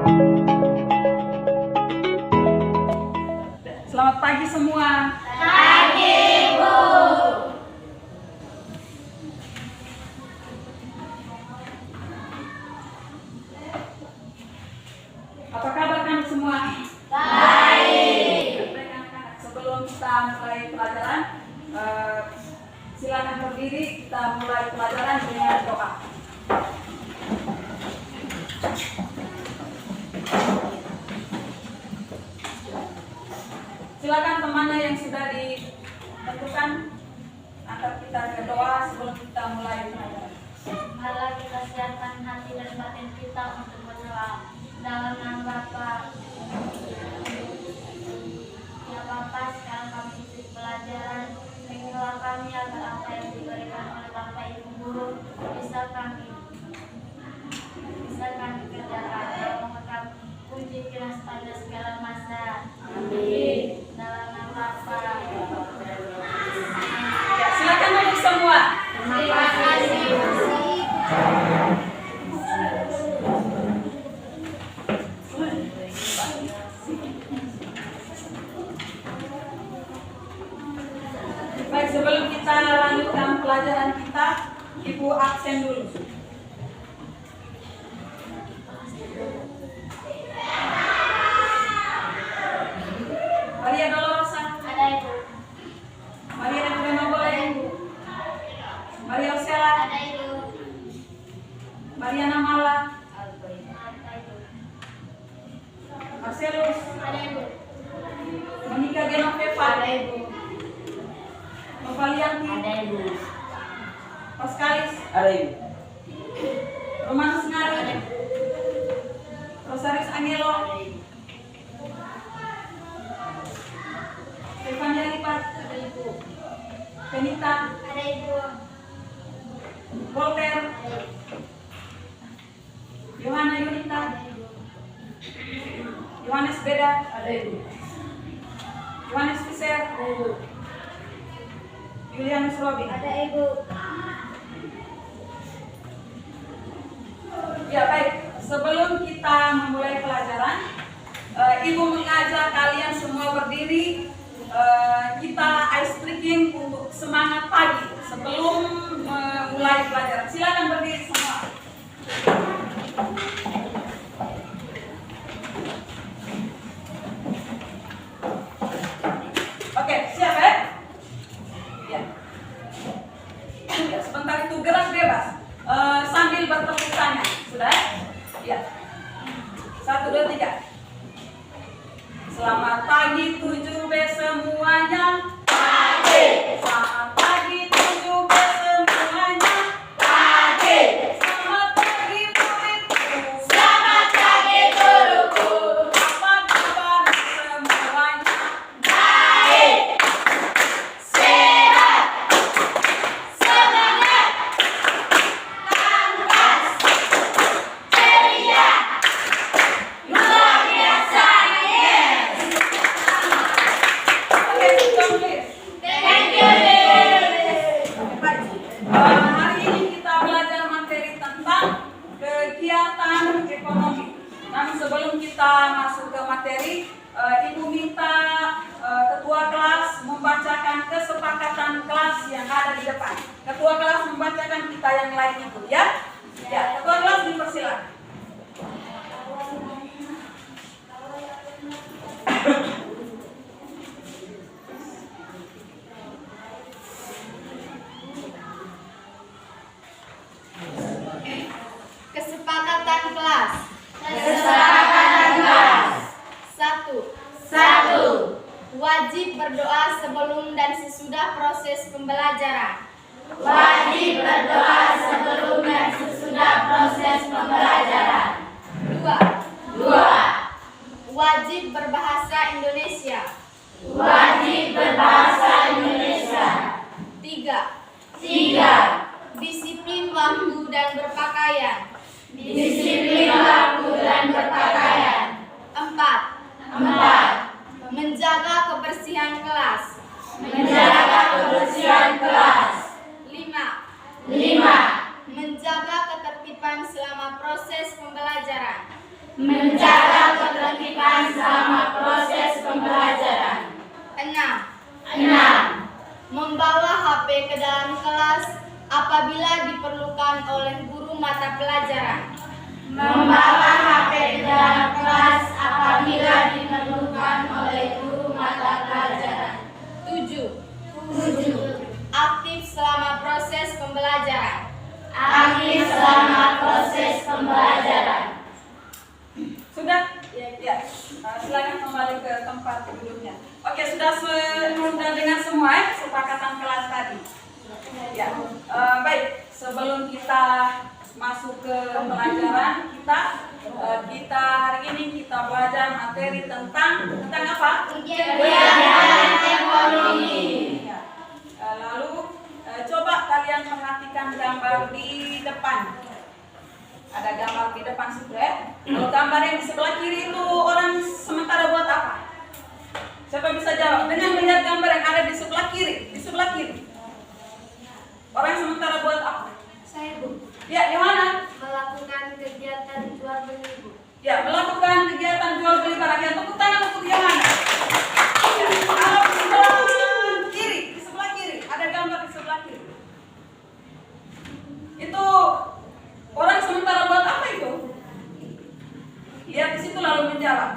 Selamat pagi semua. Pagi, Bu. Apa kabar kamu semua? Baik. Baik anak-anak. Sebelum kita mulai pelajaran, silakan berdiri. Kita mulai pelajaran dengan doa. Silakan temannya yang sudah ditentukan agar kita berdoa sebelum kita mulai pelajaran. Marilah kita siapkan hati dan batin kita untuk berdoa. Dalam nama Bapa. Ya Bapa, sekarang kami isi pelajaran. Bimbinglah kami agar apa yang diberikan oleh Bapak Ibu Guru bisa kami kerjakan. Tolong kami puji kiranya pada segala masa. Amin. Dalam nama Bapa. Ya, silakan duduk semua. Terima kasih. Baik, sebelum kita lanjutkan pelajaran kita, Ibu absen dulu. Maria Dolorosa, Ada Ibu. Maria Negreno boleh, Maria Osela, Ada Ibu. Maria Namala, Ada Ibu. Marcelus, Ada Ibu. Monica Genoveva, Ibu. Novalianti, Ibu. Pascalis, Ada Ibu. Romanus Ngari, Rosarius Angelo, Stefania Lipat, Ada Ibu. Benita, Ada Ibu. Volter, Yohana Yunita, Yohanes Beda, Ada Ibu. Yohanes Fisher, Julianus Robin. Ada Ibu. Ya baik, sebelum kita memulai pelajaran, Ibu mengajak kalian semua berdiri. Kita ice breaking untuk semangat pagi sebelum mulai pelajaran. Silakan berdiri semua. Oke, siap ya? Ya. Ya, sebentar itu gerak bebas. Sambil bertepuk tangan, sudah? Ya. 1, 2, 3. Selamat pagi 7B semuanya. Pagi. Selamat pagi 7B semuanya. Pagi. Selamat pagi muridku. Selamat pagi guruku. Apa kabar semuanya? Baik. Sehat. Semangat. Tangkas. Ceria. Luar biasa. Yes. Oke, come please. Thank you, Miss. Baik. Hari ini kita belajar materi tentang kegiatan ekonomi. Namun sebelum kita masuk ke materi, Ibu minta ketua kelas membacakan kesepakatan kelas yang ada di depan. Ketua kelas membacakan, kita yang lain ikut ya. Ya, ketua kelas dipersilakan. Kesepakatan kelas. Kesepakatan kelas. 1. Wajib berdoa sebelum dan sesudah proses pembelajaran. Wajib berdoa sebelum dan sesudah proses pembelajaran. 2. Wajib berbahasa Indonesia. Wajib berbahasa Indonesia. 3. Disiplin waktu dan berpakaian. Disiplin waktu dan berpakaian. 4. Menjaga kebersihan kelas. Menjaga kebersihan kelas. 5. Menjaga ketertiban selama proses pembelajaran. Menjaga dalam kelas apabila diperlukan oleh guru mata pelajaran. Membawa HP di dalam kelas apabila diperlukan oleh guru mata pelajaran. 7. Aktif selama proses pembelajaran. Aktif selama proses pembelajaran. Sudah? Ya. Silakan kembali ke tempat duduknya. Oke, sudah dengar semua ya kesepakatan kelas tadi. Ya. Baik, sebelum kita masuk ke pelajaran kita hari ini kita belajar materi tentang apa? Kegiatan ekonomi. Ya. Lalu coba kalian perhatikan gambar di depan. Ada gambar di depan situ ya. Kalau gambar yang di sebelah kiri itu orang sementara buat apa? Siapa bisa jawab? Dengan melihat gambar yang ada di sebelah kiri, orang sementara buat apa? Saya, Bu. Ya, di mana? Melakukan kegiatan jual beli, Bu. Ya, melakukan kegiatan jual beli barang. Ya, tepuk tangan untuk yang mana? Ya, kalau di sebelah kiri, ada gambar di sebelah kiri. Itu orang sementara buat apa itu? Lihat di situ lalu menjawab.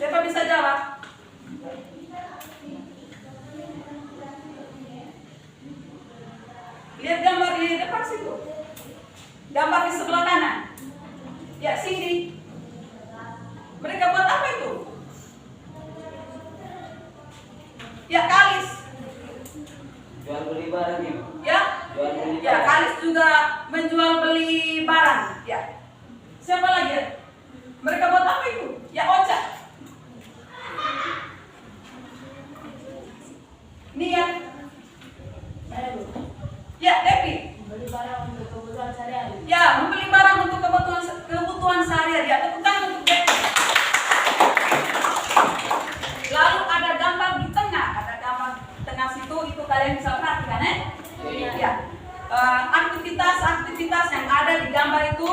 Siapa bisa jawab? Lihat gambar di depan situ. Gambar di sebelah kanan. Ya, Cindy. Mereka buat apa itu? Ya, Kalis. Jual beli barang ya. Ya. Jual beli Ya, barang. Kalis juga menjual beli barang. Ya. Siapa lagi? Ya? Mereka buat apa itu? Ya, Ocha. Nia. Ya, Devi. Beli barang untuk kebutuhan sehari-hari. Ya, membeli barang untuk kebutuhan sehari-hari. Ya, tepuk tangan untuk Devi. Lalu ada gambar di tengah. Ada gambar di tengah situ, itu kalian bisa perhatikan ya. Ya. Aktivitas yang ada di gambar itu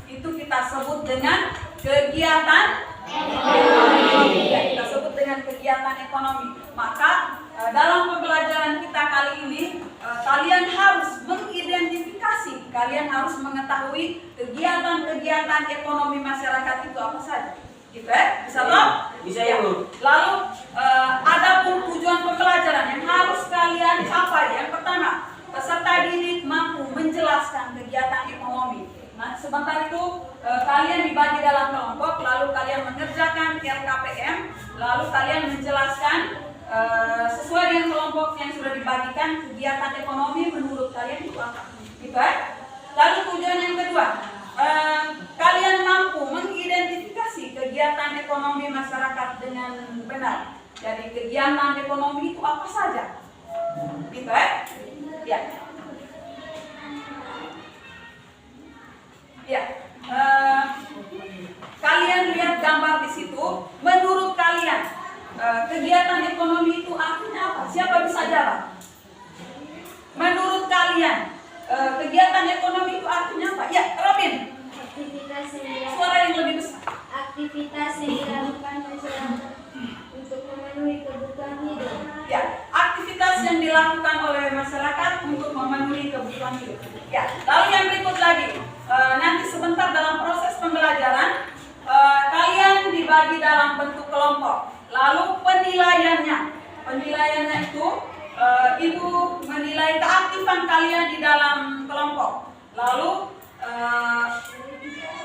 kita sebut dengan kegiatan ekonomi. Ya, kita sebut dengan kegiatan ekonomi. Maka dalam pembelajaran kita kali ini kalian harus mengidentifikasi, kalian harus mengetahui kegiatan-kegiatan ekonomi masyarakat itu apa saja. Gitu ya? Bisa toh? Bisa ya, Bu. Lalu ada pun tujuan pembelajaran yang harus kalian capai. Yang pertama, peserta didik mampu menjelaskan kegiatan ekonomi. Nah, sebentar itu kalian dibagi dalam kelompok, lalu kalian mengerjakan RKPM, lalu kalian menjelaskan sesuai dengan kelompok yang sudah dibagikan kegiatan ekonomi menurut kalian itu apa. Gitu ya? Lalu tujuan yang kedua, kalian mampu mengidentifikasi kegiatan ekonomi masyarakat dengan benar. Jadi kegiatan ekonomi itu apa saja? Gitu ya? Ya. Ya. Kalian lihat gambar di situ. Menurut kalian kegiatan ekonomi itu artinya apa? Siapa bisa jawab? Menurut kalian kegiatan ekonomi itu artinya apa? Ya, Robin. Suara yang lebih besar. Aktivitas yang dilakukan masyarakat untuk memenuhi kebutuhan hidup. Ya, aktivitas yang dilakukan oleh masyarakat untuk memenuhi kebutuhan hidup. Ya, lalu yang berikut lagi, nanti sebentar dalam proses pembelajaran kalian dibagi dalam bentuk kelompok. Lalu penilaiannya itu ibu menilai keaktifan kalian di dalam kelompok. Lalu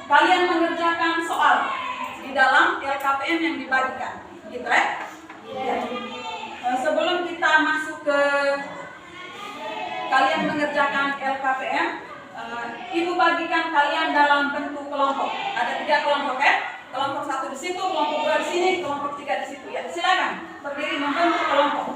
kalian mengerjakan soal di dalam LKPM yang dibagikan, gitu ya? Ya. Sebelum kita masuk ke kalian mengerjakan LKPM, ibu bagikan kalian dalam bentuk kelompok. Ada 3 kelompok ya. Kelompok 1 di situ, kelompok 2 di sini, kelompok 3 di situ. Ya, silakan berdiri membentuk kelompok.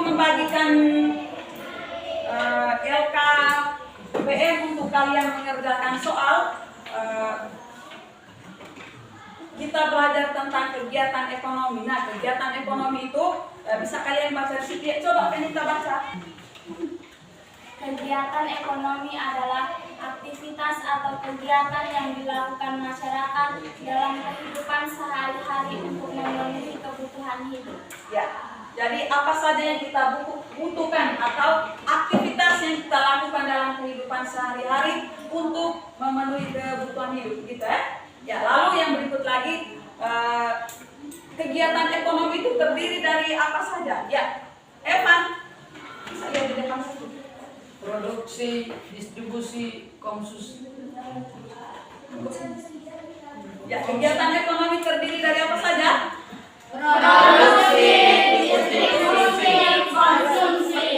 membagikan LKPM untuk kalian mengerjakan soal. Kita belajar tentang kegiatan ekonomi. Nah, kegiatan ekonomi itu bisa kalian baca di situ. Coba kita baca. Kegiatan ekonomi adalah aktivitas atau kegiatan yang dilakukan masyarakat dalam kehidupan sehari-hari untuk memenuhi kebutuhan hidup. Ya, jadi apa saja yang kita butuhkan atau aktivitas yang kita lakukan dalam kehidupan sehari-hari untuk memenuhi kebutuhan hidup, gitu ya. Ya, lalu yang berikut lagi, kegiatan ekonomi itu terdiri dari apa saja? Ya, Evan, bisa lihat di depan situ. Produksi, distribusi, konsumsi. Ya, kegiatan ekonomi terdiri dari apa saja? Produksi, distribusi, konsumsi.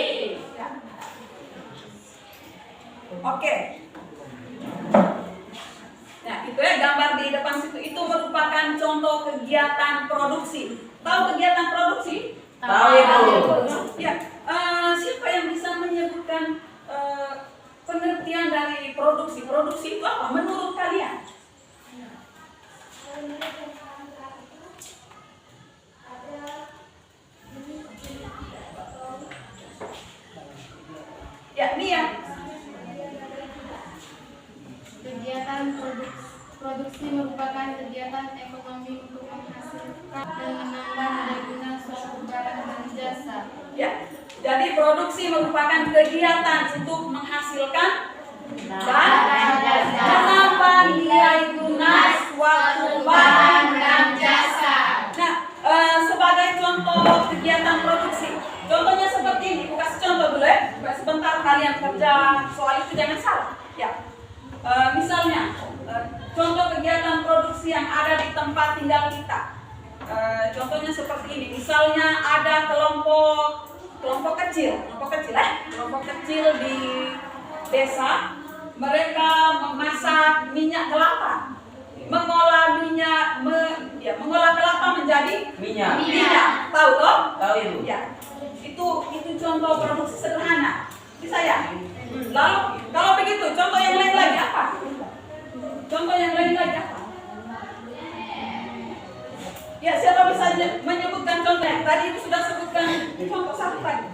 Oke. Nah, itu ya gambar di depan situ. Itu merupakan contoh kegiatan produksi. Tahu kegiatan produksi? Tahu, Ibu. Ya, siapa yang bisa menyebutkan pengertian dari produksi? Produksi itu apa menurut kalian? Ya, ini ya. Kegiatan produksi merupakan kegiatan ekonomi untuk menghasilkan dan menambah daya guna suatu barang dan jasa. Ya, jadi produksi merupakan kegiatan untuk menghasilkan dan menambah nilai guna suatu barang dan jasa. Nah, sebagai contoh kegiatan produksi, contohnya seperti ini. Aku kasih contoh dulu ya. Sebentar kalian kerja soal itu jangan salah. Ya, misalnya contoh kegiatan produksi yang ada di tempat tinggal kita. Contohnya seperti ini. Misalnya ada kelompok kecil di desa. Mereka memasak minyak kelapa, mengolah kelapa menjadi minyak. Tahu toh? Tahu, Ibu. Ya, itu contoh produksi sederhana. Bisa ya? Lalu kalau begitu, contoh yang lain lagi apa? Contoh yang lain lagi apa? Ya, siapa bisa menyebutkan contohnya? Tadi itu sudah sebutkan contoh satu tadi.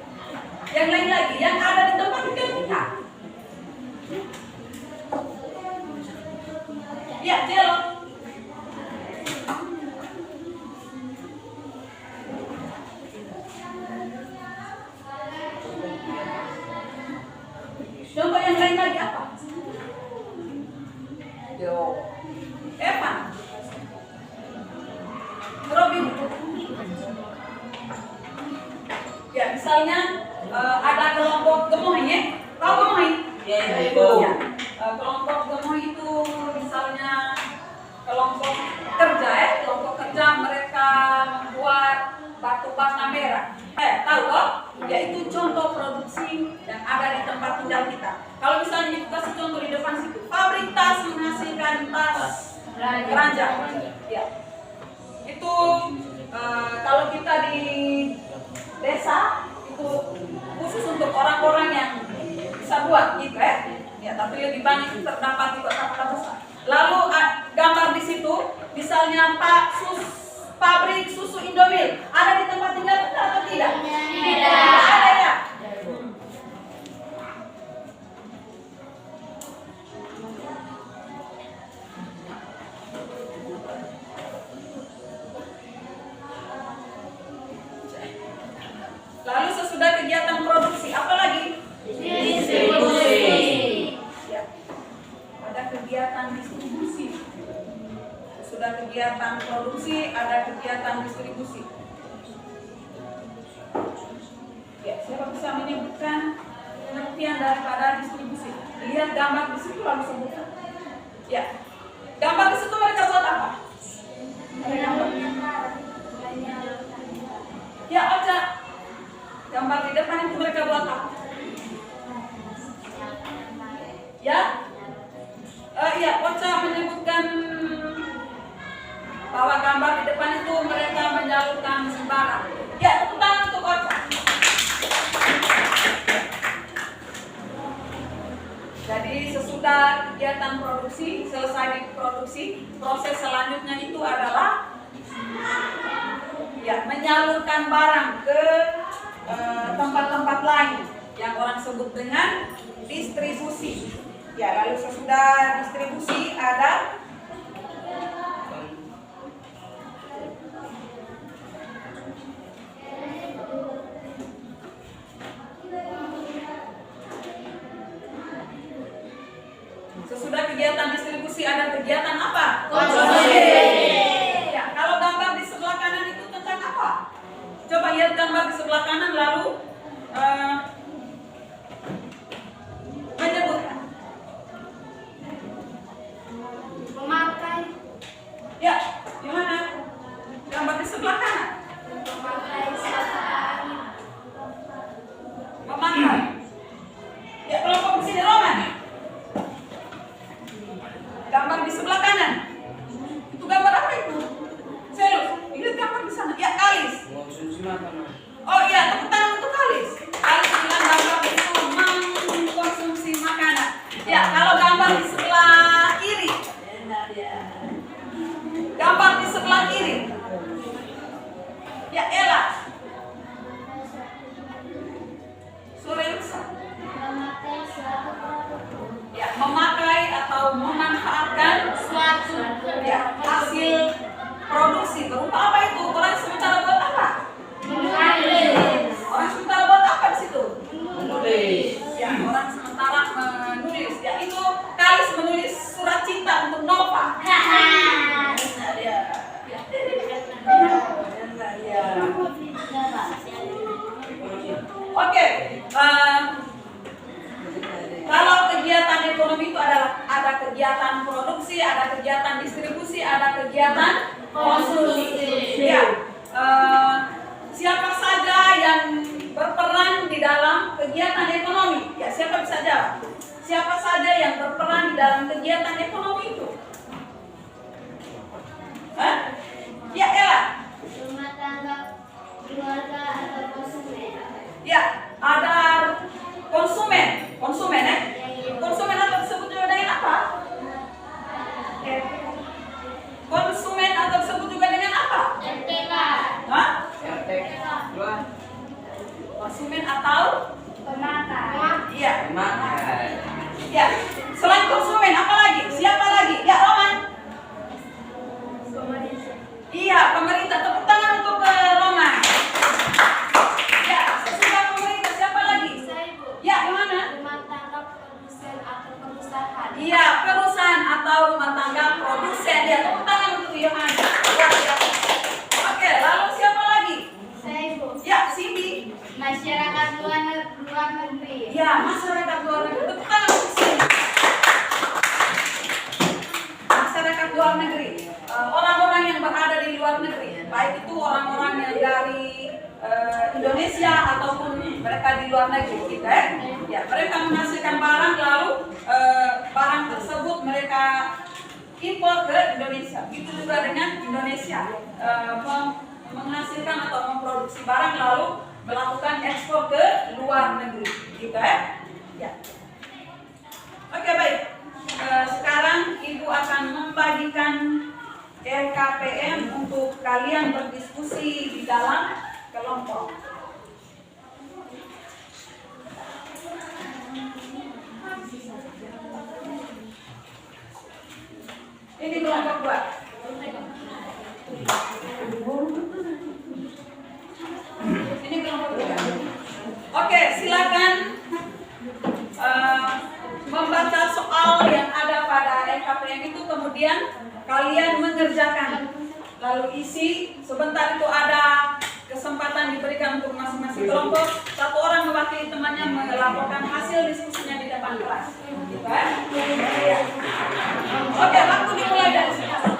Yang lain lagi, yang ada di tempat tinggal kita. Ya, Jelo. Contoh yang lain lagi apa? Evan. Robin. Ya, misalnya ada kelompok gemoy ya. Tahu gemoy? Ya, Ibu. Ya. Kelompok gemoy itu misalnya kelompok kerja mereka membuat batu bata merah. Tahu toh? Yaitu contoh produksi yang ada di tempat tinggal kita. Kalau misalnya kita kasih contoh di depan situ, pabrik tas menghasilkan tas keranjang. Ya. Itu kalau kita di desa itu khusus untuk orang-orang yang bisa buat gitu ya. Ya, tapi lebih banyak terdapat di kota-kota besar. Lalu gambar di situ, misalnya pabrik susu Indomil ada di tempat tinggal kita atau tidak? Tidak ada ya. Lalu sesudah kegiatan produksi, apa lagi? Distribusi. Ya. Ada kegiatan distribusi. Sudah kegiatan produksi, ada kegiatan distribusi. Ya, siapa bisa menyebutkan pengertian daripada distribusi? Lihat gambar di situ lalu sebutkan. Ya, gambar di situ mereka buat apa? Ya, Ocha. Gambar di depan itu mereka buat apa? Ya? Ya, Ocha menyebutkan bahwa gambar di depan itu mereka menyalurkan sembara. Ya, tepuk tangan untuk Ocha. kegiatan produksi, selesai di produksi, proses selanjutnya itu adalah ya menyalurkan barang ke tempat-tempat lain yang orang sebut dengan distribusi. Ya, lalu sesudah distribusi ada kegiatan distribusi, ada kegiatan apa? Konsumsi. Ya, kalau gambar di sebelah kanan itu tentang apa? Coba lihat gambar di sebelah kanan lalu menyebutkan. Memakai. Ya, gimana? Gambar di sebelah kanan. Memakai saat Memakai. Ya, kelompok di sini Roman. Gambar di sebelah kanan. Itu gambar apa itu? Selus. Lihat gambar di sana. Ya, kalis. Konsumsi makanan. Oh iya, tepuk tangan untuk kalis. Kalis bilang gambar itu mengkonsumsi makanan. Ya, kalau gambar di sebelah kiri. Gambar di sebelah kiri. Ya, Ella. Surensa. memakai suatu produk. Ya, memakai atau memanfaatkan Suatu ya, hasil produksi berupa apa itu? Orang sementara buat apa? menulis. Orang sementara buat apa di situ? Menulis. Ya, orang sementara menulis. Ya, itu Kalis menulis surat cinta untuk Nova. Oke, kalau kegiatan ekonomi itu ada kegiatan produksi, ada kegiatan distribusi, ada kegiatan konsumsi. Ya, siapa saja yang berperan di dalam kegiatan ekonomi? Ya, siapa bisa jawab? Siapa saja yang berperan di dalam kegiatan ekonomi itu? Hah? Ya, Ella. Rumah tangga, keluarga atau konsumen. Ya, ada konsumen, ya. Konsumen atau disebut juga dengan apa? Konsumen atau disebut juga dengan apa? RTK. Hah? RT. Dua. Konsumen atau? Pemakai. Iya. Memakai. Ya. Selain konsumen, apa lagi? Siapa lagi? Ya, Roman. Iya, pemerintah. Tepuk tangan untuk Roman. Ya, sesudah pemerintah siapa lagi? Ya, gimana? Rumah tangga, produsen atau perusahaan. Iya, perusahaan atau rumah tangga produsen. Ya, tepuk tangan untuk Yohan. Luar biasa. Oke, lalu siapa lagi? Ya, Cindy. Masyarakat luar negeri. Ya, masyarakat luar negeri. Tepuk tangan untuk Cindy. Masyarakat luar negeri. Orang-orang yang berada di luar negeri, baik itu orang-orang yang dari Indonesia ataupun mereka di luar negeri, gitu ya. Ya, mereka menghasilkan barang lalu barang tersebut mereka impor ke Indonesia. Itu juga dengan Indonesia menghasilkan atau memproduksi barang lalu melakukan ekspor ke luar negeri, gitu ya. Ya. Oke, baik. Sekarang Ibu akan membagikan LKPM untuk kalian berdiskusi di dalam kelompok. Ini kelompok 2. Ini kelompok 2. Oke, silakan membaca soal yang ada pada LKPM itu, kemudian kalian mengerjakan. Lalu isi, sebentar itu ada kesempatan diberikan untuk masing-masing kelompok. Satu orang mewakili temannya melaporkan hasil diskusinya di depan kelas. Gitu kan? Ya. Oke, waktu dimulai dari sekarang.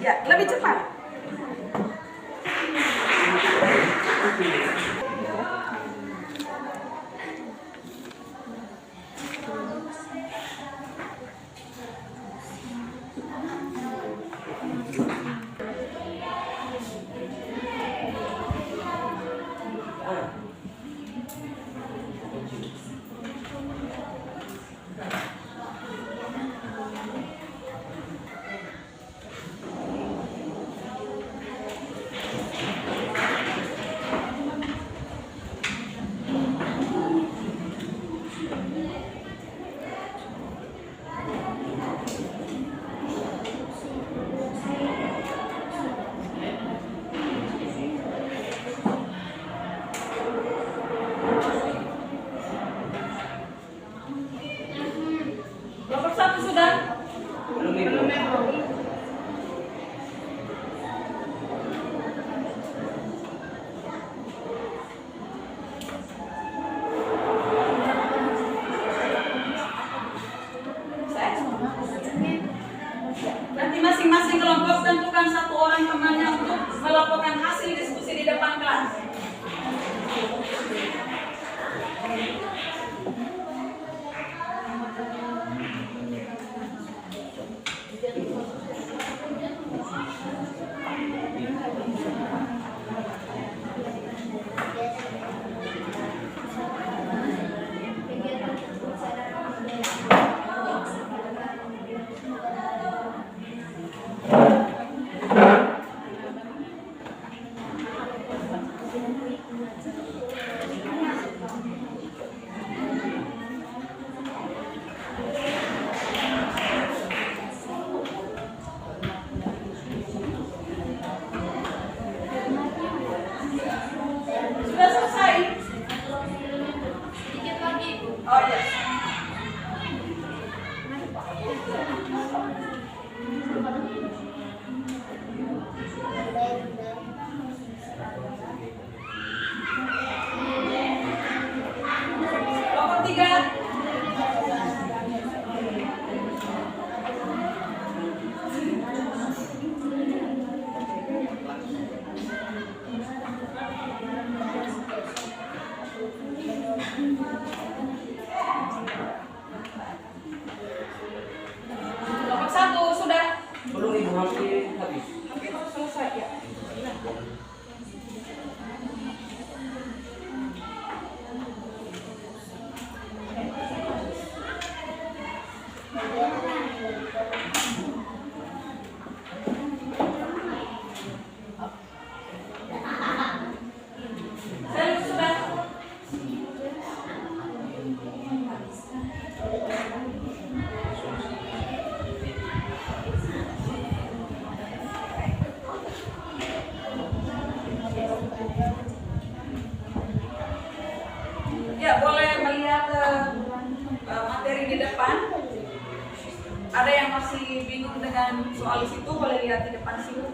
Ya, lebih cepat. Kelompok 1 sudah? Belum itu. Nanti masing-masing kelompok tentukan 1 orang temannya untuk melaporkan hasil diskusi di depan kelas. Sudah selesai? Sedikit lagi, Bu. Oh ya. Kelompok 3. Kelompok 1 sudah? Belum ibu, hampir habis. Hampir selesai ya. Saya sudah. Ya, boleh melihat materi di depan. Ada yang masih bingung dengan soal di situ, boleh lihat di depan situ.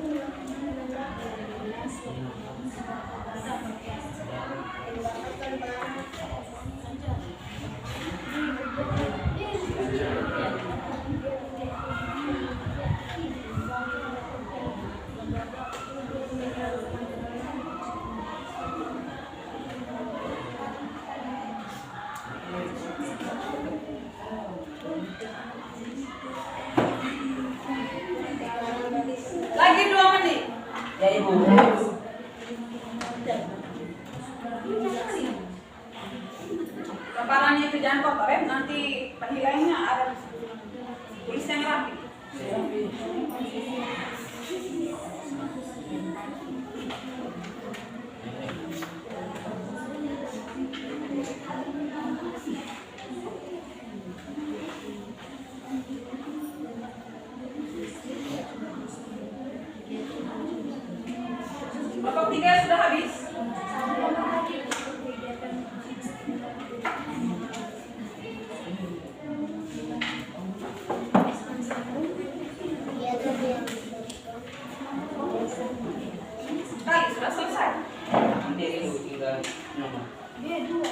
Lagi 2 menit. Ya ibu. Lebarannya itu jangan kotor ya, nanti penilaiannya ada tulis yang rapi. Kelompok 3 sudah habis? Kali sudah selesai. Nanti ibu tinggal nomor. Dua.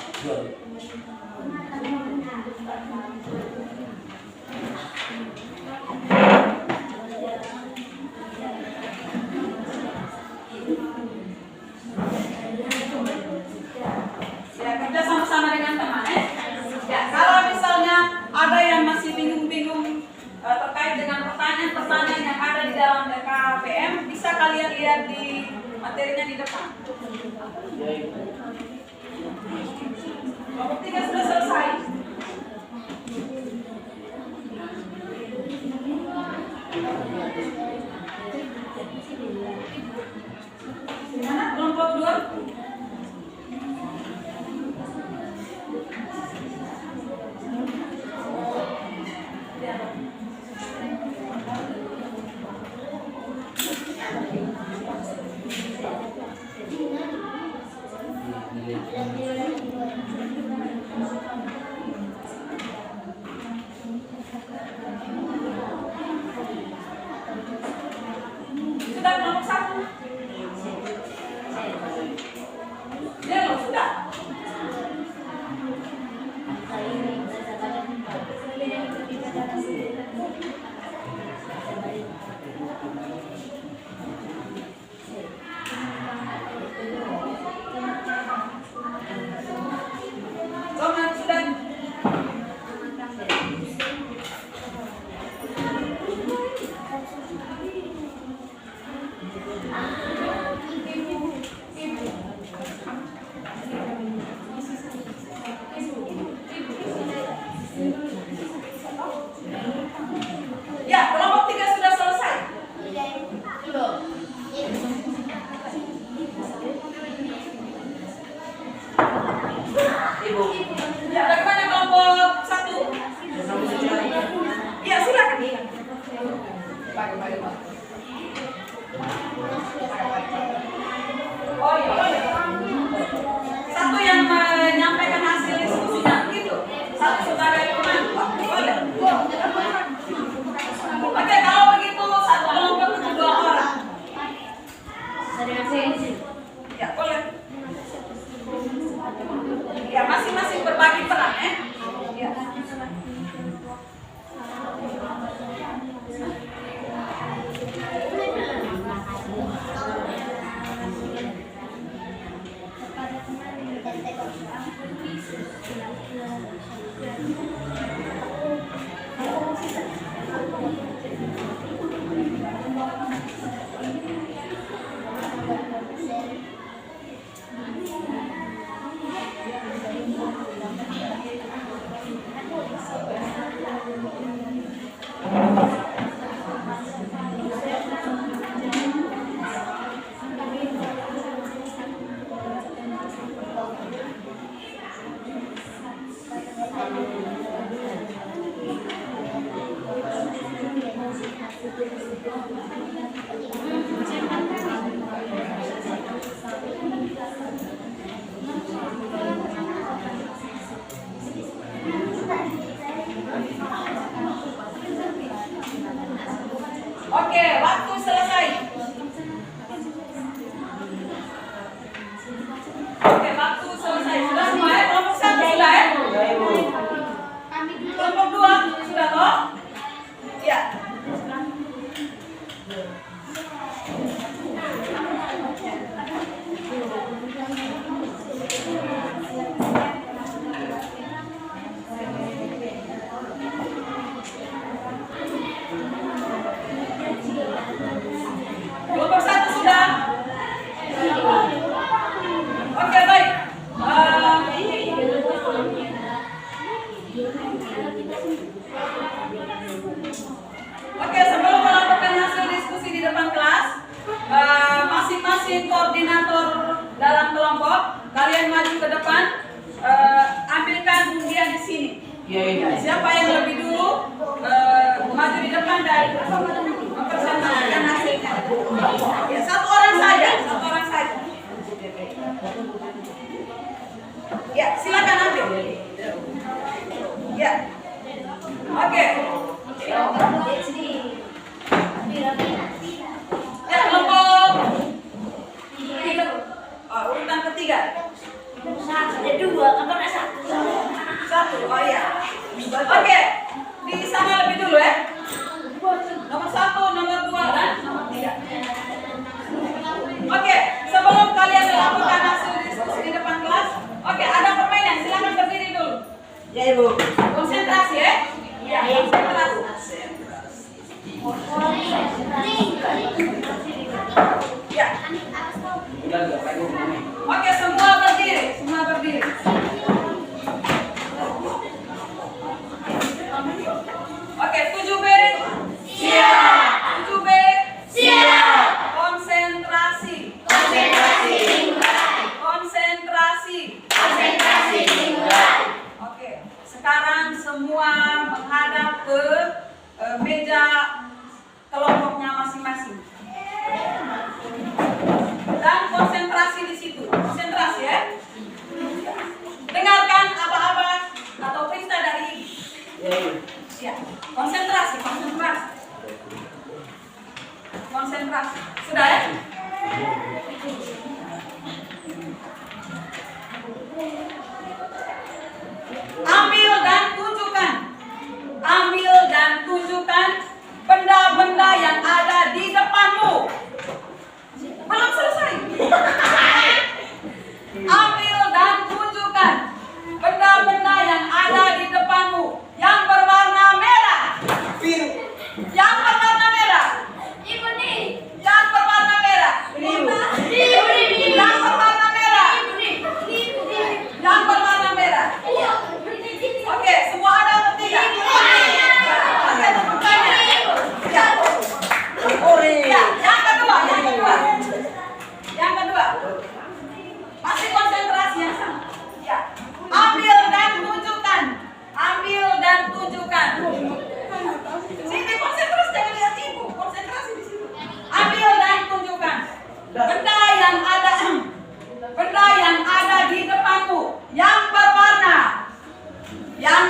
lihat di materinya di depan. Ya Ibu. Kelompok 3 sudah selesai. Gimana kelompok 2? Sudah kelompok 1? Belum, sudah. Roman sudah. Ya, kelompok 3 sudah selesai. Ibu. Ya, bagaimana kelompok 1? Ya, silakan. Oh iya, boleh. Satu yang menyampaikan hasil diskusinya, gitu. Satu saudara yang mana? Oh, boleh. Oke, kalau begitu satu kelompok itu 2 orang. Ya, boleh. Ya, masing-masing berbagi peran, ya. Oke, waktu selesai. Oke, waktu selesai. Sudah semua ya? Kelompok 1 sudah ya? Kelompok 2 sudah toh? Ya. Kelompok 1 sudah? Oke, baik. Oke, sebelum melakukan hasil diskusi di depan kelas, masing-masing koordinator dalam kelompok, kalian maju ke depan, ambilkan undian di sini. Ya Ibu. Siapa yang lebih dulu maju di depan dan mempersembahkan hasilnya. Ya, satu orang saja. Ya, silakan ambil. Ya. Oke. Ya, kelompok 3. Urutan ketiga. Ada 2, kapan ada 1? 1. Oh iya. Oke. Di sana lebih dulu ya. Nomor 1, nomor 2 dan nomor 3. Oke, sebelum kalian melakukan hasil diskusi di depan kelas, oke, ada permainan. Silakan berdiri dulu. Ya Ibu. Konsentrasi ya. Ya, konsentrasi. Ya, semua menghadap ke meja kelompoknya masing-masing. Dan konsentrasi di situ. Konsentrasi ya. Dengarkan apa-apa atau perintah dari ya. Konsentrasi. Sudah ya? Ambil dan tunjukkan benda-benda yang ada di depanmu. Belum selesai. Ambil dan tunjukkan benda-benda yang ada di depanmu yang berwarna merah. Biru. Yang berwarna merah. Ibu nih. Yang berwarna merah. Biru. Yang berwarna merah. Yang berwarna merah. Oke, semua ada atau tidak? Oke, tepuk tangan. Ya. Orange. Ya, yang kedua. Masih konsentrasi yang sama. Ya. Ambil dan tunjukkan. Sini konsentrasi, jangan lihat ibu. Konsentrasi di situ. Ambil dan tunjukkan benda yang ada di depanmu yang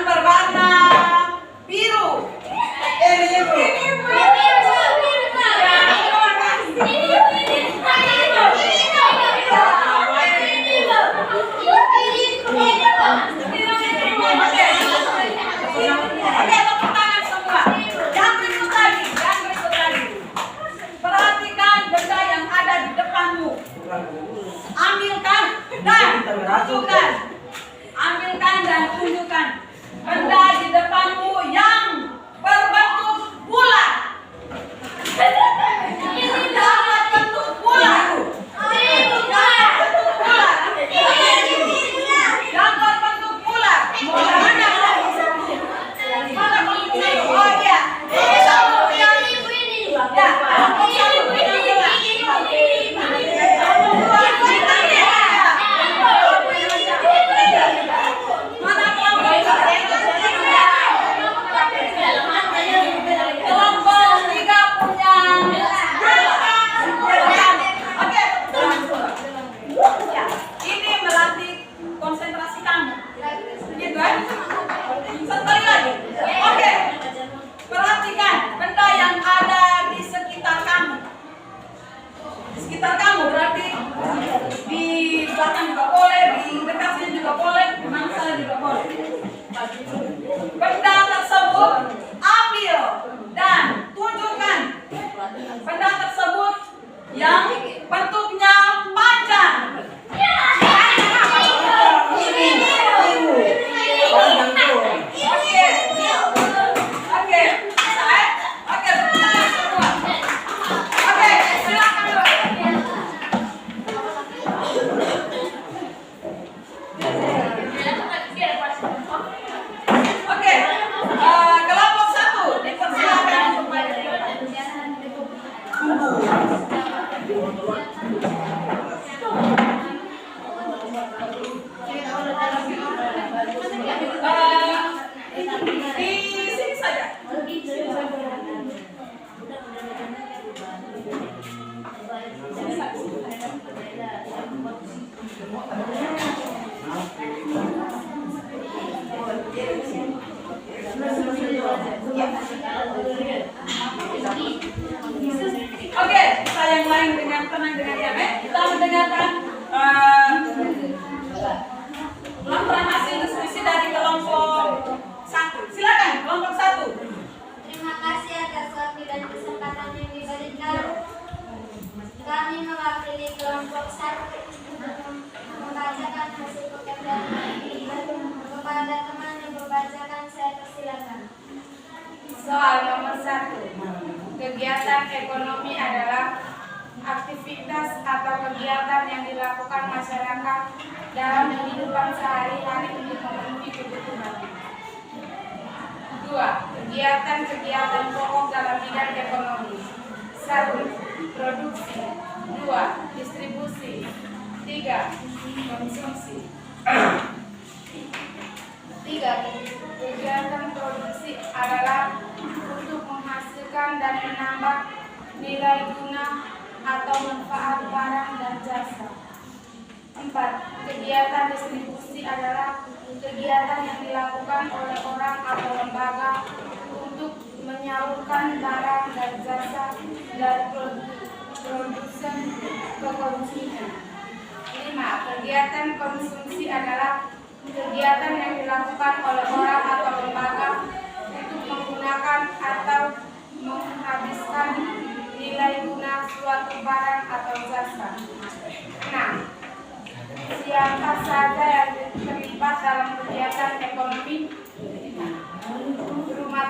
berwarna biru. Oke, tepuk tangan semua. Yang berikut lagi. Perhatikan benda yang ada di depanmu. Ambilkan dan tunjukkan benda di depanmu yang berbentuk bulat. Yang berbentuk bulat. Mana bentuk? Oh iya. Ini satu yang ya. Kelompok 3 punya. Oke. Ya, ini melatih konsentrasi kamu. Gitu kan? Sekali lagi. Oke. Perhatikan benda yang ada di sekitar kamu. Di sekitar kamu berarti di belakang juga boleh, di dekatnya juga boleh, di mana saja juga boleh. Benda tersebut ambil dan tunjukkan benda tersebut yang bentuknya panjang. Oke, semua. Oke, silakan dulu. Oke, kelompok 1 dipersilakan untuk maju. Di sini saja. Oke, kita yang lain dengan tenang dengan damai. Kita mendengarkan laporan hasil diskusi dari kelompok 1. Silakan kelompok 1. Terima kasih atas waktu dan kesempatan yang diberikan. Kami mewakili kelompok 1 membacakan hasil pekerjaan ini kepada teman yang membacakan. Saya persilakan. Soal nomor 1. Kegiatan ekonomi adalah aktivitas atau kegiatan yang dilakukan masyarakat dalam kehidupan sehari-hari untuk memenuhi kebutuhan. 2. Kegiatan-kegiatan pokok dalam bidang ekonomi. 1. Produksi. 2. Distribusi. 3. Konsumsi. 5. Tiga, kegiatan produksi adalah untuk menghasilkan dan menambah nilai guna atau manfaat barang dan jasa. 4. Kegiatan distribusi adalah kegiatan yang dilakukan oleh orang atau lembaga untuk menyalurkan barang dan jasa dari produsen ke konsumen. 5. Kegiatan konsumsi adalah kegiatan yang dilakukan oleh orang atau lembaga untuk menggunakan atau menghabiskan nilai guna suatu barang atau jasa. 6. Siapa saja yang terlibat dalam kegiatan ekonomi rumah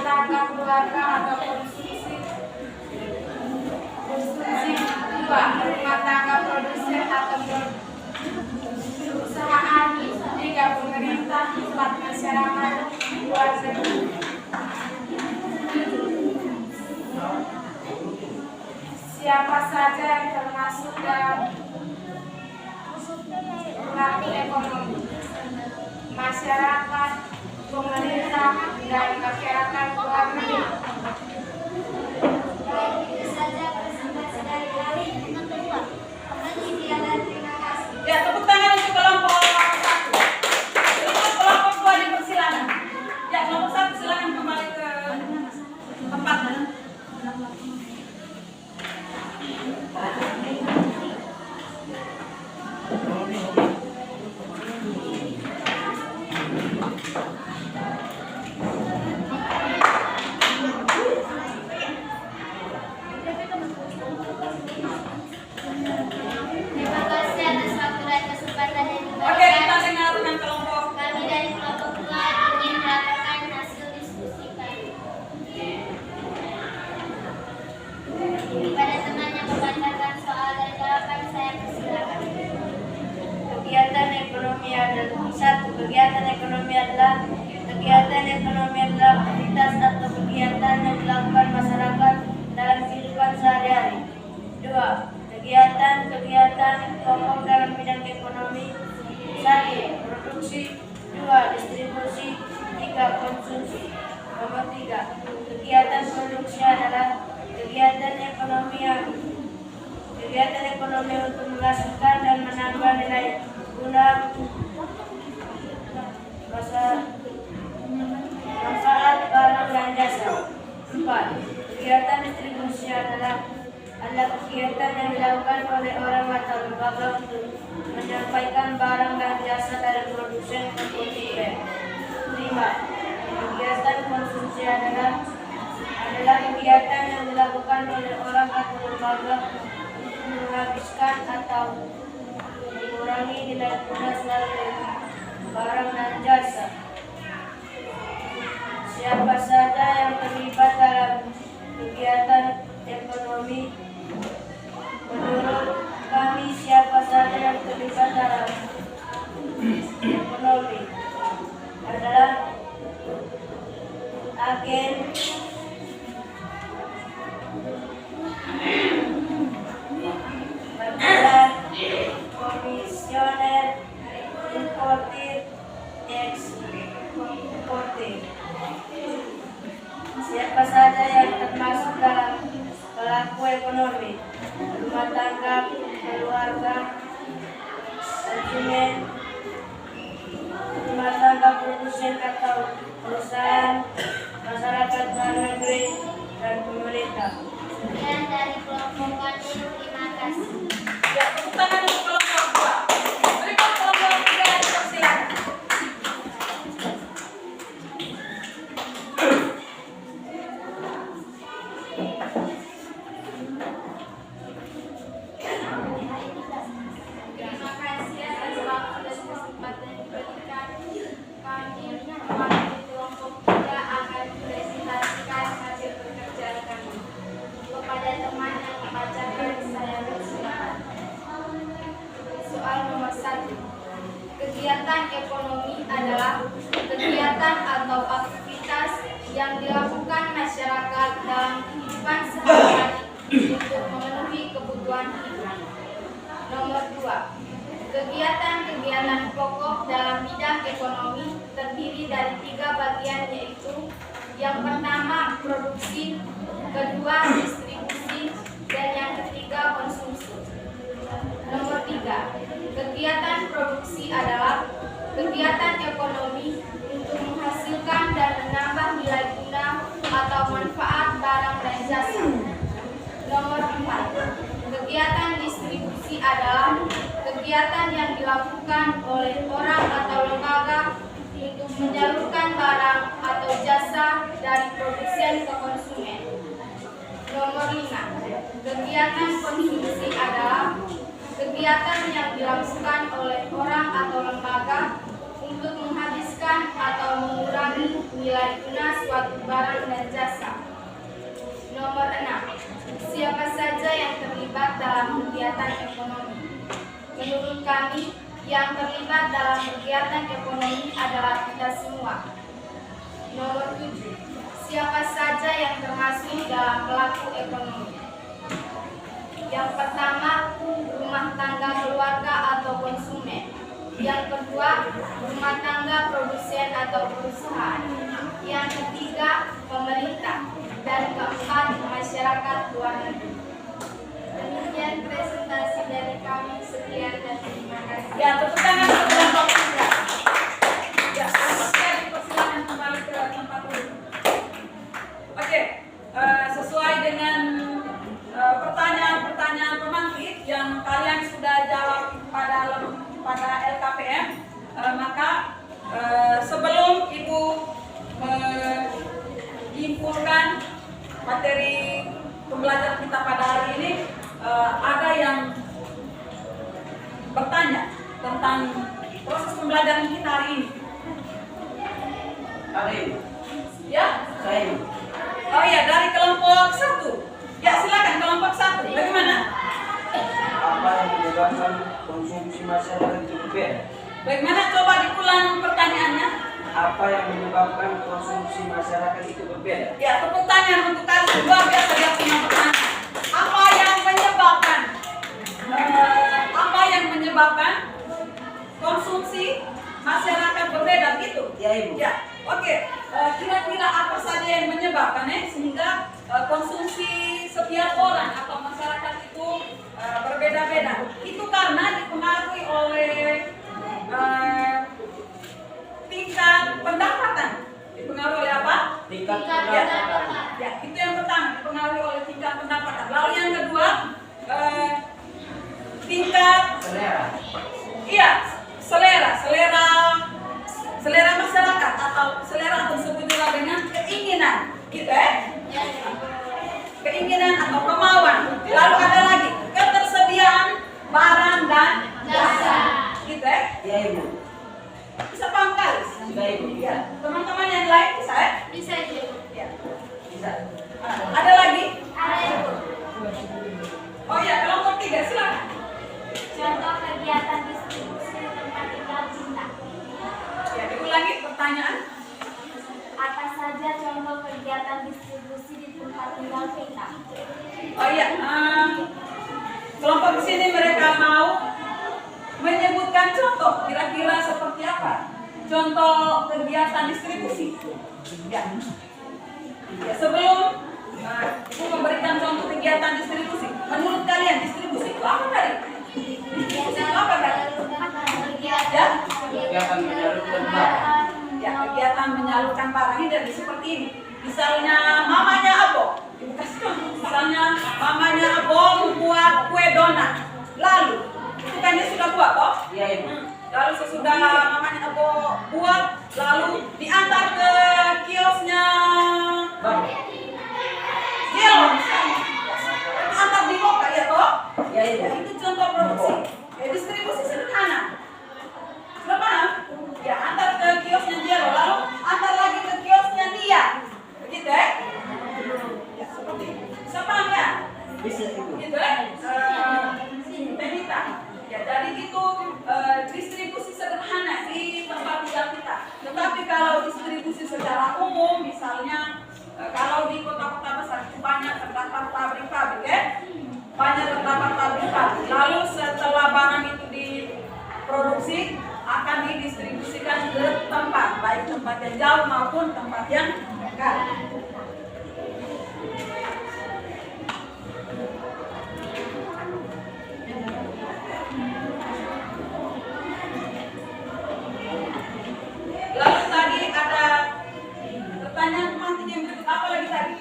tangga, keluarga atau konsumsi. 2. Rumah tangga produsen atau perusahaan. 3. Pemerintah. 4. Masyarakat luar negeri. Siapa saja yang termasuk dalam pelaku ekonomi? Masyarakat, pemerintah, dan masyarakat luar negeri. Baik, itu saja presentasi dari kami. Sekian dan terima kasih. Ya, tepuk tangan untuk kelompok 1. Untuk kelompok 2 dipersilakan. Ya, kelompok 1 silakan kembali ke tempatnya. Terima kasih atas waktu dan kesempatan yang Oke, kita diberikan. dengarkan kelompok. Kami dari kelompok 2 ingin melaporkan hasil diskusi kami. Pada teman yang membacakan soal dan jawaban, saya persilakan. Kegiatan ekonomi adalah aktivitas atau kegiatan yang dilakukan masyarakat dalam kehidupan sehari-hari. 2. Kegiatan pokok dalam bidang ekonomi. 1. Produksi. 2. Distribusi. 3. Konsumsi. Nomor 3. Kegiatan produksi adalah kegiatan ekonomi untuk menghasilkan dan menambah nilai guna manfaat barang dan jasa. 4. Kegiatan distribusi adalah kegiatan yang dilakukan oleh orang atau lembaga untuk menyampaikan barang dan jasa dari produsen ke konsumen. 5. Kegiatan konsumsi adalah kegiatan yang dilakukan oleh orang atau lembaga untuk menghabiskan atau mengurangi nilai guna suatu barang dan jasa. Siapa saja yang terlibat dalam kegiatan ekonomi? Menurut kami, siapa saja yang terlibat dalam ekonomi adalah agen, bergerak, komisioner, importir, eksportir. Siapa saja yang termasuk dalam pelaku ekonomi? Rumah tangga, keluarga, konsumen, rumah tangga produsen atau perusahaan, masyarakat luar negeri, dan pemerintah. Sekian dari kelompok kami. Terima kasih. Ya, tepuk tangan untuk kelompok 2. Berikut kelompok 3 dipersilakan. Terima kasih atas waktu dan kesempatan yang diberikan. Kami mewakili kelompok 3 akan mempresentasikan hasil pekerjaan kami. Kepada teman yang membacakan, saya persilakan. Soal nomor 1. Kegiatan ekonomi adalah kegiatan atau aktivitas yang dilakukan masyarakat dalam kehidupan sehari-hari untuk memenuhi kebutuhan hidup. Nomor 2. Kegiatan pokok dalam bidang ekonomi terdiri dari 3 bagian, yaitu yang pertama produksi, kedua distribusi, dan yang ketiga konsumsi. Nomor 3, kegiatan produksi adalah kegiatan ekonomi untuk menghasilkan dan menambah nilai guna atau manfaat barang dan jasa. Nomor 4, kegiatan distribusi adalah kegiatan yang dilakukan oleh orang atau lembaga untuk menyalurkan barang atau jasa dari produsen ke konsumen. Nomor 5, kegiatan konsumsi adalah kegiatan yang dilakukan oleh orang atau lembaga untuk menghabiskan atau mengurangi nilai guna suatu barang dan jasa. Nomor 6, siapa saja yang terlibat dalam kegiatan ekonomi? Menurut kami, yang terlibat dalam kegiatan ekonomi adalah kita semua. Nomor 7, siapa saja yang termasuk dalam pelaku ekonomi? Yang pertama, rumah tangga keluarga atau konsumen. Yang kedua, rumah tangga produsen atau perusahaan. Yang ketiga, pemerintah. Dan keempat, masyarakat luar negeri. Demikian presentasi dari kami. Sekian dan terima kasih. Ya, tepuk tangan untuk waktunya. Ya, saya dipersilakan kembali ke tempat duduk. Oke, sesuai dengan pertanyaan-pertanyaan pemangkit yang kalian sudah jawab pada LKPM, maka sebelum Ibu menyimpulkan materi pembelajaran kita pada hari ini, ada yang bertanya tentang proses pembelajaran kita hari ini. Ada Ibu. Ya? Saya Ibu. Oh iya, dari kelompok 1. Ya, silakan kelompok 1. Bagaimana? Apa yang menyebabkan konsumsi masyarakat itu berbeda? Bagaimana? Coba diulang pertanyaannya. Apa yang menyebabkan konsumsi masyarakat itu berbeda? Ya, tepuk tangan untuk kalian. Luar biasa dia punya pertanyaan. Apa yang menyebabkan konsumsi masyarakat berbeda gitu? Ya Ibu. Ya, oke. Kira-kira apa saja yang menyebabkan sehingga konsumsi setiap orang atau masyarakat itu berbeda-beda? Itu karena dipengaruhi oleh tingkat pendapatan. Dipengaruhi oleh apa? Tingkat Ya, pendapatan. ya, itu yang pertama, dipengaruhi oleh tingkat pendapatan. Lalu yang kedua, tingkat Selera. selera masyarakat atau disebut juga dengan keinginan, gitu ya? Keinginan atau kemauan. Lalu ada lagi ketersediaan barang dan jasa, gitu ya? Ya Ibu. Bisa paham kali? Sudah Ibu. Ya, teman-teman yang lain bisa ya? Bisa Ibu. Ya. Bisa. Ada lagi? Ada Ibu. Oh ya, kelompok 3 silakan. Contoh kegiatan distribusi tempat tinggal kita. Ya, diulangi pertanyaan. Apa saja contoh kegiatan distribusi di tempat tinggal kita? Oh iya, kelompok di sini mereka mau menyebutkan contoh, kira-kira seperti apa? Contoh kegiatan distribusi. Ya, ya sebelum Ibu memberikan contoh kegiatan distribusi, menurut kalian distribusi itu apa tadi? Distribusi itu apa tadi? Ya? Kegiatan menyalurkan barang. Ya, kegiatan menyalurkan barang ini jadi seperti ini. Misalnya mamanya Abo, Ibu kasih contoh. Misalnya mamanya Abo membuat kue donat. Lalu, itu kan dia sudah buat toh? Ya Ibu. Lalu sesudah mamanya Abo buat, lalu diantar ke kiosnya Bang. Yelo misalnya. Antar di Moka ya toh? Ya Ibu. Ya, itu contoh produksi. Ya, distribusi sederhana. Sudah paham? Ya, antar ke kiosnya Jelo, lalu antar lagi ke kiosnya Nia. Begitu ya? Ya, seperti itu. Bisa paham ya? Bisa Ibu. Gitu ya? Benita. Ya, jadi itu distribusi sederhana di tempat tinggal kita. Tetapi kalau distribusi secara umum, misalnya kalau di kota-kota besar itu banyak terdapat pabrik-pabrik ya. Banyak terdapat pabrik-pabrik. akan didistribusikan ke tempat, baik tempat yang jauh maupun tempat yang dekat. Lalu tadi ada pertanyaan penting yang berikut, apa lagi tadi?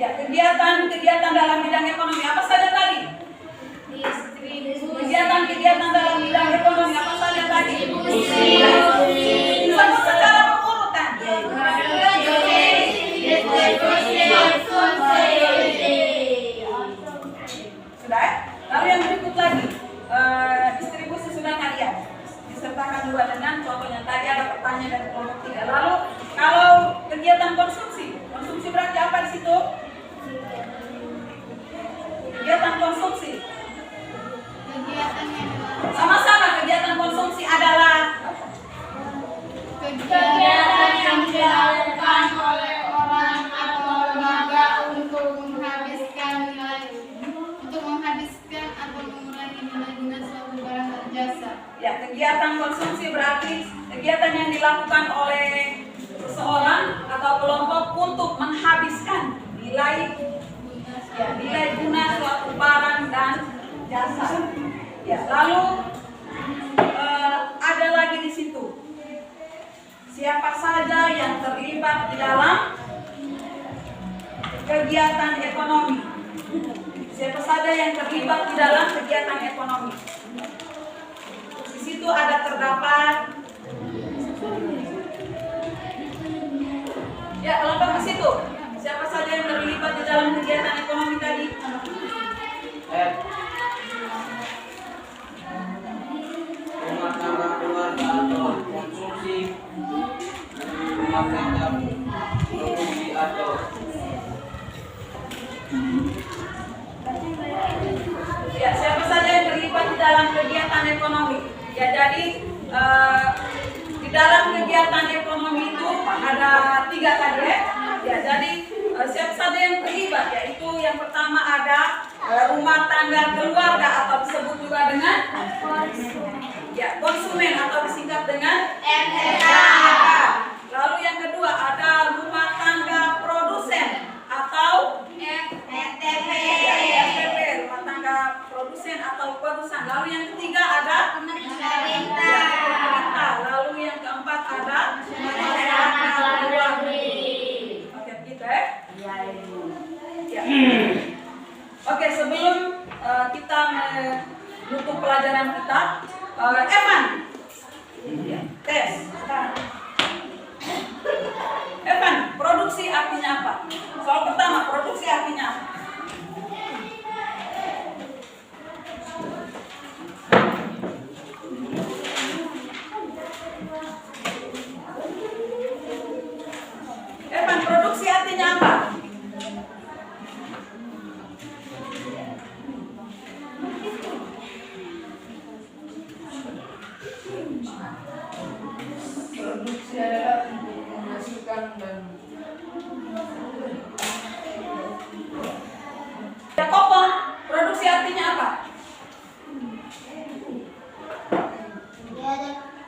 Ya, kegiatan dalam bidang ekonomi apa saja tadi? Kegiatan dalam bidang ekonomi apa saja tadi? Disebut secara berurutan. Sudah ya? Lalu yang berikut lagi, distribusi sudah kalian disertakan juga dengan contohnya. Tadi ada pertanyaan dari kelompok 3. Lalu kalau kegiatan konsumsi berarti apa di situ? Kegiatan konsumsi. Sama-sama, kegiatan konsumsi adalah kegiatan yang dilakukan oleh orang atau lembaga untuk menghabiskan atau mengurangi nilai guna suatu barang atau jasa. ya, kegiatan konsumsi berarti kegiatan yang dilakukan oleh seseorang atau kelompok untuk menghabiskan nilai guna suatu barang dan jasa. Ya, lalu ada lagi di situ. Siapa saja yang terlibat di dalam kegiatan ekonomi? Siapa saja yang terlibat di dalam kegiatan ekonomi? Di situ ada terdapat. Ya, kelompok ke situ. Siapa saja yang terlibat di dalam kegiatan ekonomi tadi? Rumah tangga keluarga atau konsumsi, rumah tangga produksi atau Ya, siapa saja yang terlibat di dalam kegiatan ekonomi? Ya, jadi di dalam kegiatan ekonomi itu ada 3 tadi ya. Ya, jadi siapa saja yang terlibat, yaitu yang pertama ada rumah tangga keluarga atau disebut juga dengan konsumen atau disingkat dengan RTK. Lalu yang kedua ada rumah tangga produsen atau RTP. RTP, rumah tangga produsen atau perusahaan. Lalu yang ketiga ada pemerintah. Lalu yang keempat ada masyarakat luar negeri. Oke, begitu ya? Ya. Oke, sebelum kita menutup pelajaran kita, Evan, tes. Evan, produksi artinya apa? Soal pertama, produksi artinya apa? Evan, produksi artinya apa? produksi adalah menghasilkan dan Ya, Kopong, produksi artinya apa?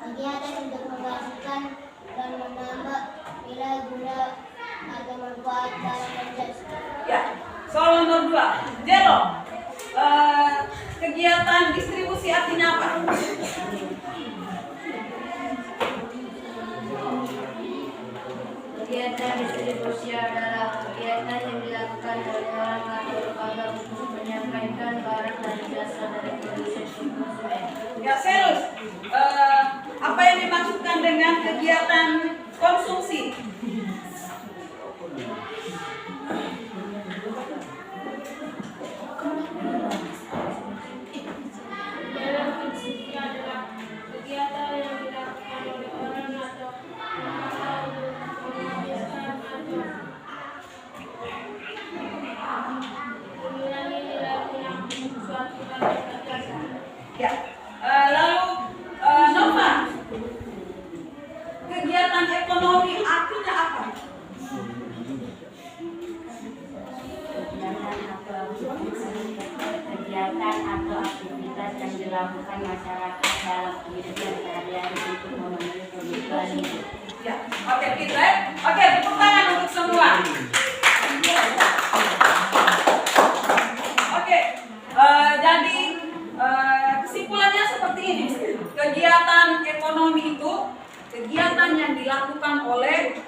Kegiatan untuk menghasilkan dan menambah nilai guna atau manfaat barang dan jasa. Ya, soal nomor 2. Jelo, kegiatan distribusi artinya apa? Kegiatan distribusi adalah kegiatan yang dilakukan oleh orang atau lembaga untuk menyampaikan barang dan jasa dari produsen ke konsumen. Ya, serius. Apa yang dimaksudkan dengan kegiatan konsumsi? Dalam konsumsi adalah kegiatan yang dilakukan oleh orang atau lembaga untuk menghabiskan atau mengurangi nilai guna suatu barang atau jasa. Ya. Lalu Nova, kegiatan ekonomi artinya apa? Kegiatan atau aktivitas yang dilakukan masyarakat dalam kehidupan sehari-hari untuk memenuhi kebutuhan hidup. Ya, oke kita. Oke, tepuk tangan untuk semua. Oke, jadi kesimpulannya seperti ini. Kegiatan ekonomi itu kegiatan yang dilakukan oleh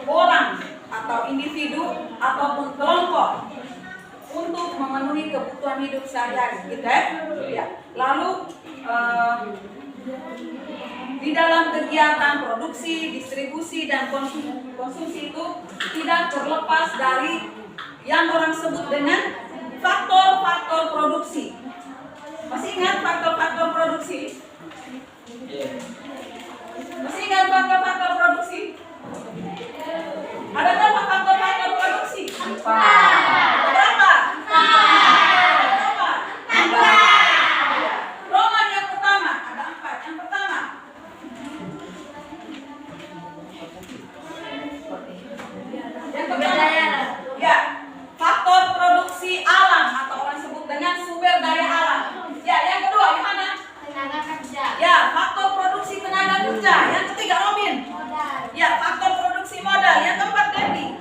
orang atau individu ataupun kelompok untuk memenuhi kebutuhan hidup sehari-hari, gitu ya. Ya. Lalu di dalam kegiatan produksi, distribusi dan konsumsi itu tidak terlepas dari yang orang sebut dengan faktor-faktor produksi. Masih ingat faktor-faktor produksi? Masih ingat faktor-faktor produksi? Ada berapa faktor-faktor produksi? Berapa? Roman yang pertama, ada 4. Yang pertama, ya, faktor produksi alam atau orang sebut dengan sumber daya alam. Ya, yang kedua gimana? Tenaga kerja. Ya, faktor produksi tenaga kerja. Yang ketiga Robin. Modal. Ya, faktor produksi modal. Yang keempat Debbie.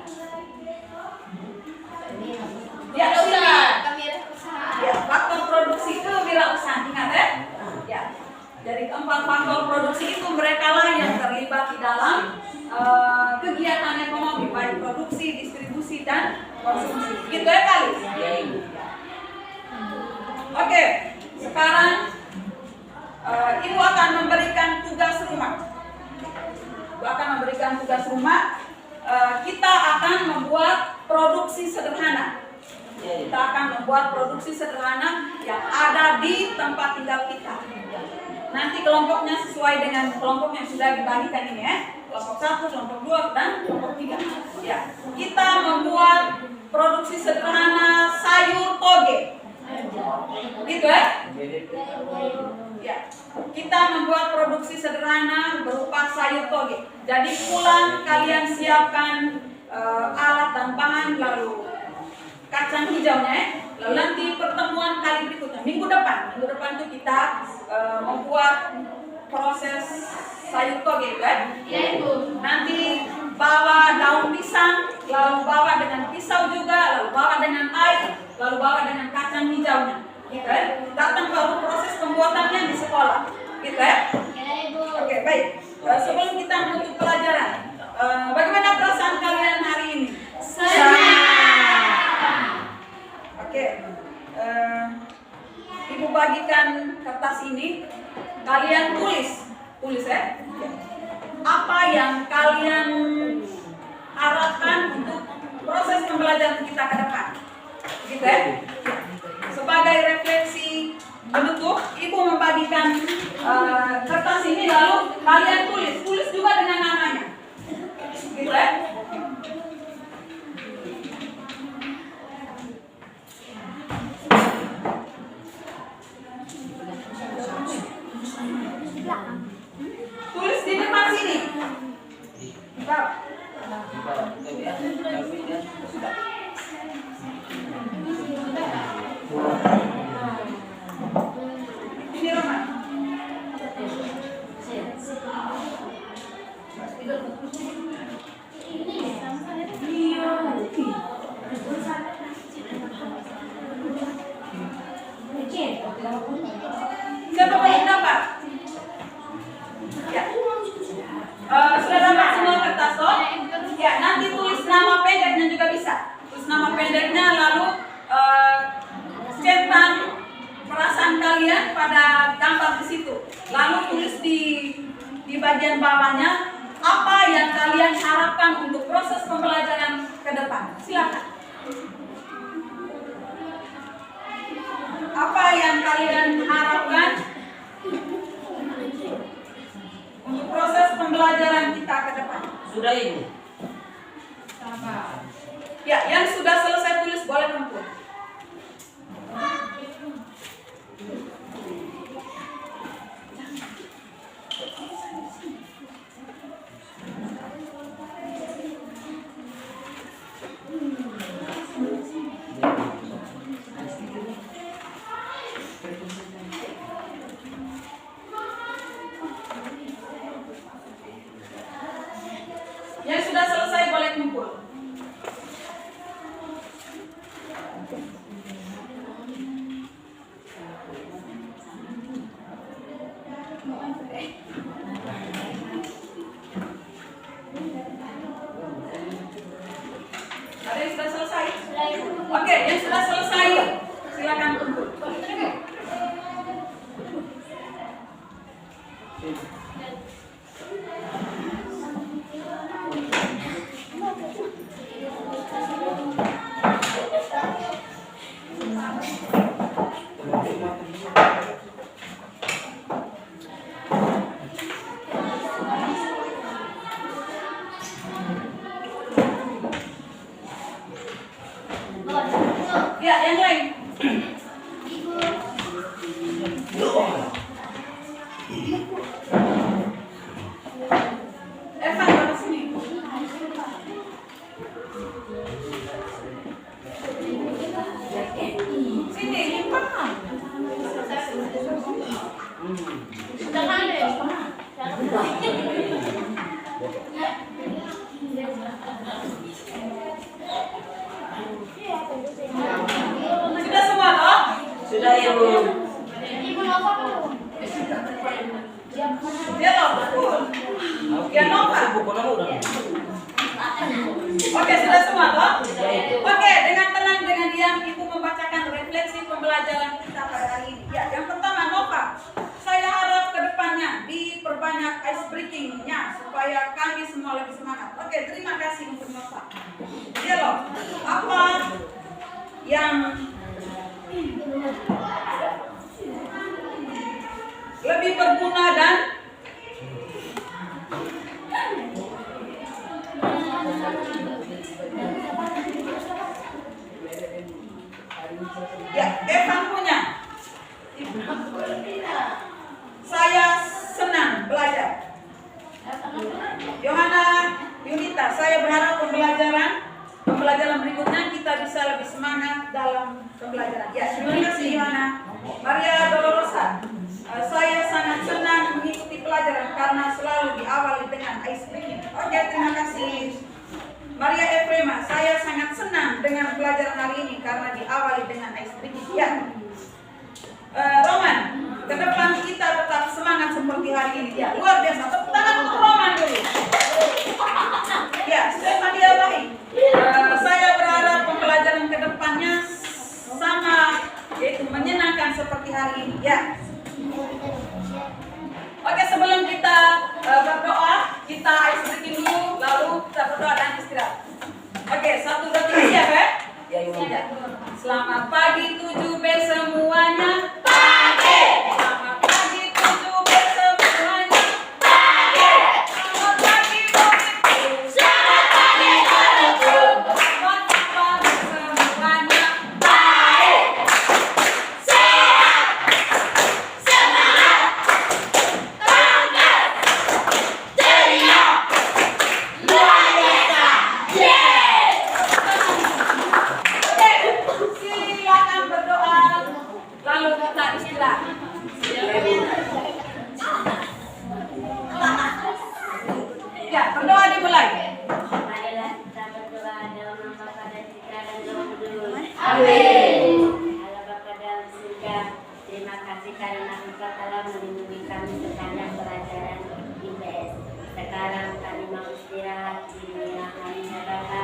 Ya, Sila. Kewirausahaan. Ya, faktor produksi kewirausahaan. Ingat ya? Ya. Jadi keempat faktor produksi itu mereka lah yang terlibat di dalam kegiatan ekonomi, baik produksi, distribusi dan konsumsi. Gitu ya kali. Oke, sekarang Ibu akan memberikan tugas rumah. Ibu akan memberikan tugas rumah. Kita akan membuat produksi sederhana. Kita akan membuat produksi sederhana yang ada di tempat tinggal kita. Nanti kelompoknya sesuai dengan kelompok yang sudah dibagikan ini ya. Kelompok 1, kelompok 2, dan kelompok 3. Ya, kita membuat produksi sederhana sayur toge. Gitu ya? Ya, kita membuat produksi sederhana berupa sayur toge. Jadi pulang kalian siapkan alat dan bahan, lalu kacang hijaunya. Lalu nanti pertemuan kali berikutnya minggu depan itu kita membuat proses sayur toge, kan? Ya, Ibu. Nanti bawa daun pisang, lalu bawa dengan pisau juga, lalu bawa dengan air, lalu bawa dengan kacang hijaunya. Gitu ya. Datang baru proses pembuatannya di sekolah. Gitu ya. Ya, Ibu. Oke, baik. Sebelum kita menutup pelajaran, bagaimana perasaan kalian hari ini? Oke. Ibu bagikan kertas ini. Kalian tulis ya. Apa yang kalian harapkan untuk proses pembelajaran kita ke depan? Gitu ya. Sebagai refleksi menutup, Ibu membagikan kertas ini, lalu kalian tulis juga dengan namanya. Gitu ya. Tulis di depan sini. Ini Roman. Siapa belum dapat? Ya. Sudah dapat semua kertas toh? Ya, nanti tulis nama pendeknya juga bisa. Tulis nama pendeknya, lalu centang perasaan kalian pada gambar di situ. Lalu tulis di bagian bawahnya apa yang kalian harapkan untuk proses pembelajaran ke depan. Silakan. Apa yang kalian harapkan untuk proses pembelajaran kita ke depan? Sudah Ibu. Ya, yang sudah selesai tulis boleh kumpul. sudah selesai boleh kumpul. Ada yang sudah selesai? Oke, yang sudah selesai silakan kumpul. Ya, yang lain. Evan, mana sini? Sini, limpahkan. Sudah semua toh? Sudah ya Bu. Dia loh, betul. Ya, Nova. Buku nama udah. Oke, sudah semua toh? Oke, dengan tenang, dengan diam, Ibu membacakan refleksi pembelajaran kita pada hari ini. Ya, yang pertama, Nova. Saya harap ke depannya diperbanyak ice breaking-nya supaya kami semua lebih semangat. Oke, terima kasih untuk Nova. Dia loh, apa yang lebih berguna dan ya, Evan punya. Saya senang belajar. Yohana Yunita, saya berharap pembelajaran berikutnya kita bisa lebih semangat dalam pembelajaran. Ya, terima kasih Yohana. Maria Dolorosa, saya sangat senang mengikuti pelajaran karena selalu diawali dengan ice cream. Oke, terima kasih. Maria Efrema, saya sangat senang dengan pelajaran hari ini karena diawali dengan ice cream. Ya. Roman, ke depan kita tetap semangat seperti hari ini. Ya, luar biasa. Tepuk tangan untuk Roman dulu. Ya, Stefania baik. Saya berharap pembelajaran ke depannya sama, yaitu menyenangkan seperti hari ini. Ya. Oke, sebelum kita berdoa, kita ice breaking dulu, lalu kita berdoa dan istirahat. Oke, 1, 2, 3, siap ya? Ya, Ibu. Selamat pagi 7B semuanya. Pagi. Selamat pagi 7B semuanya. Pagi. Selamat pagi muridku. Selamat pagi guruku. Selamat pagi semuanya. Baik. Sehat. Semangat. Tanggap. Ceria. Luar biasa. Yeay. Oke, silakan berdoa, lalu kita istirahat. Ya, berdoa dimulai. Marilah kita berdoa dalam nama Bapa dan Putra dan Roh Kudus. Amin. Allah Bapa dalam surga, terima kasih karena Engkau telah melindungi kami sepanjang pelajaran IPS. Sekarang kami mau istirahat di dunia kami, ya Bapa.